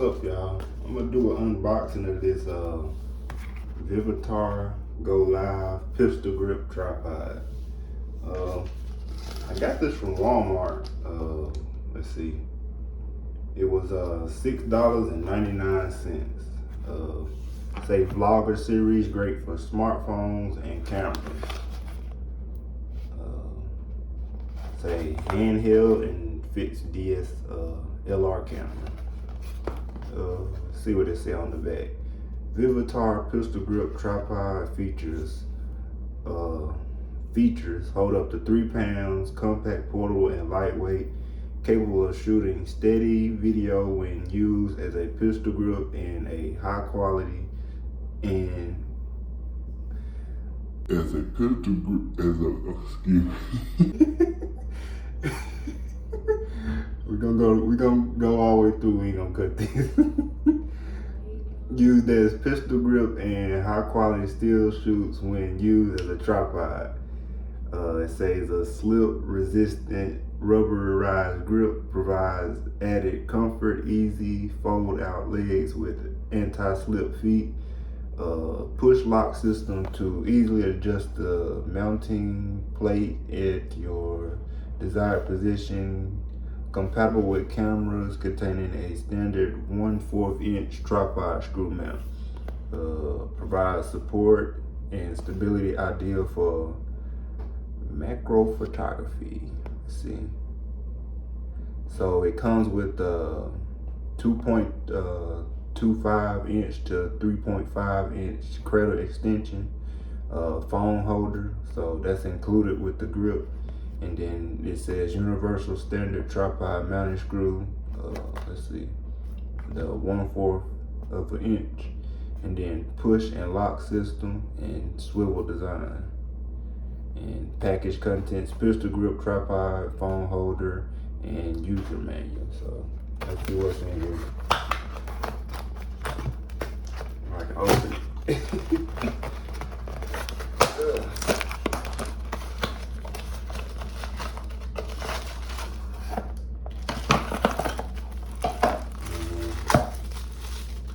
what's up, y'all? I'm gonna do an unboxing of this Vivitar Go Live pistol grip tripod. I got this from Walmart. Let's see, it was $6.99. Say vlogger series, great for smartphones and cameras. Say handheld and fits DSLR camera. See what it say on the back. Vivitar pistol grip tripod features hold up to 3 pounds, compact, portable, and lightweight, capable of shooting steady video when used as a pistol grip in a high quality and as a pistol grip, excuse me. We're gonna go all the way through. We ain't gonna cut this. Used as pistol grip and high quality steel shoots when used as a tripod. It says a slip resistant rubberized grip provides added comfort, easy fold out legs with anti-slip feet, push lock system to easily adjust the mounting plate at your desired position, compatible with cameras, containing a standard 1/4 inch tripod screw mount, provides support and stability ideal for macro photography. Let's see. So it comes with a 2.25 inch to 3.5 inch cradle extension, phone holder. So that's included with the grip. And then it says universal standard tripod mounting screw. Let's see, the 1/4 of an inch, and then push and lock system and swivel design. And package contents: pistol grip, tripod, phone holder, and user manual. So let's see what's in here. I can open it.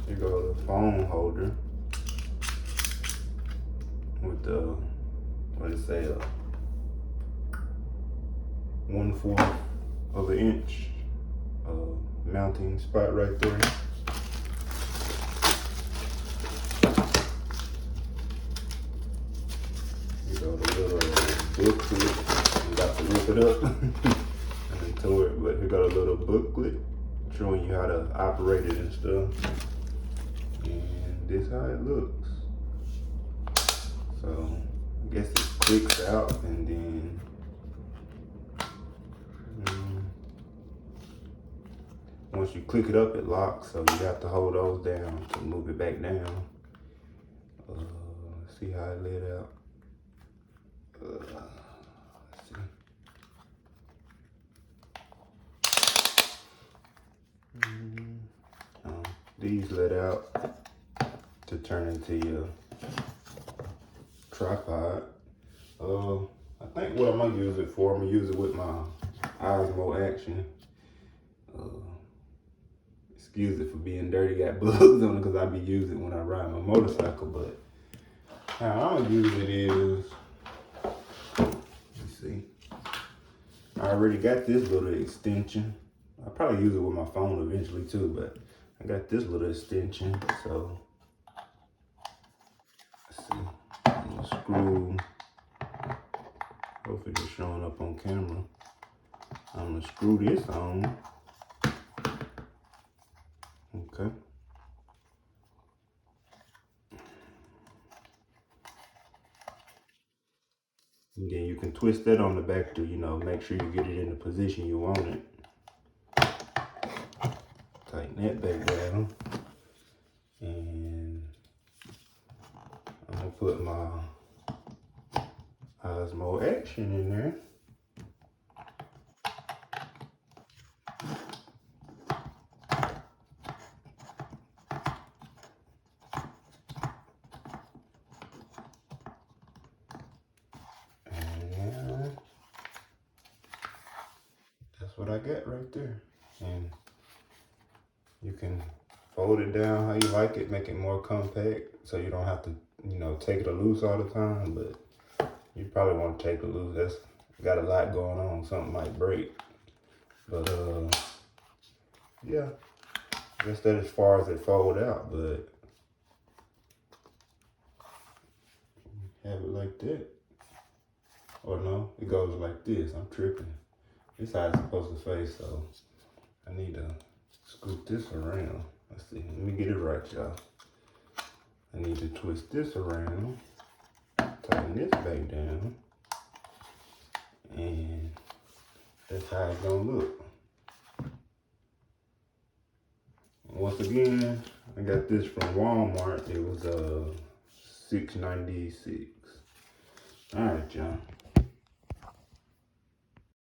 Here goes the phone holder with the, what did it say, 1/4 of an inch mounting spot right there. You know, the little booklet. You got to rip it up and tow it, but you got a little booklet showing you how to operate it and stuff. And this is how it looks. So I guess it clicks out, and then once you click it up, it locks. So you have to hold those down to move it back down. See how it laid out. Let's see. These let out to turn into your tripod. I think what I'm gonna use it for, I'm gonna use it with my Osmo Action. Excuse it for being dirty, got bugs on it because I be using it when I ride my motorcycle, but how I'm gonna use it is, let's see, I already got this little extension. I'll probably use it with my phone eventually too, but I got this little extension, so let's see, I'm gonna screw, hopefully it's showing up on camera. I'm gonna screw this on. Okay. And then you can twist that on the back to, you know, make sure you get it in the position you want it. Tighten that back down. And I'm gonna put my Osmo Action in there. That's what I got right there. And you can fold it down how you like it, make it more compact so you don't have to, you know, take it loose all the time, but you probably want to take it loose. That's got a lot going on. Something might break. But yeah, I guess that's as far as it fold out, but have it like that. Or no, it goes like this. I'm tripping. This how it's supposed to face, so I need to scoop this around. Let's see, let me get it right, y'all. I need to twist this around, tighten this back down, and that's how it's gonna look. Once again, I got this from Walmart. It was $6.96. All right, y'all.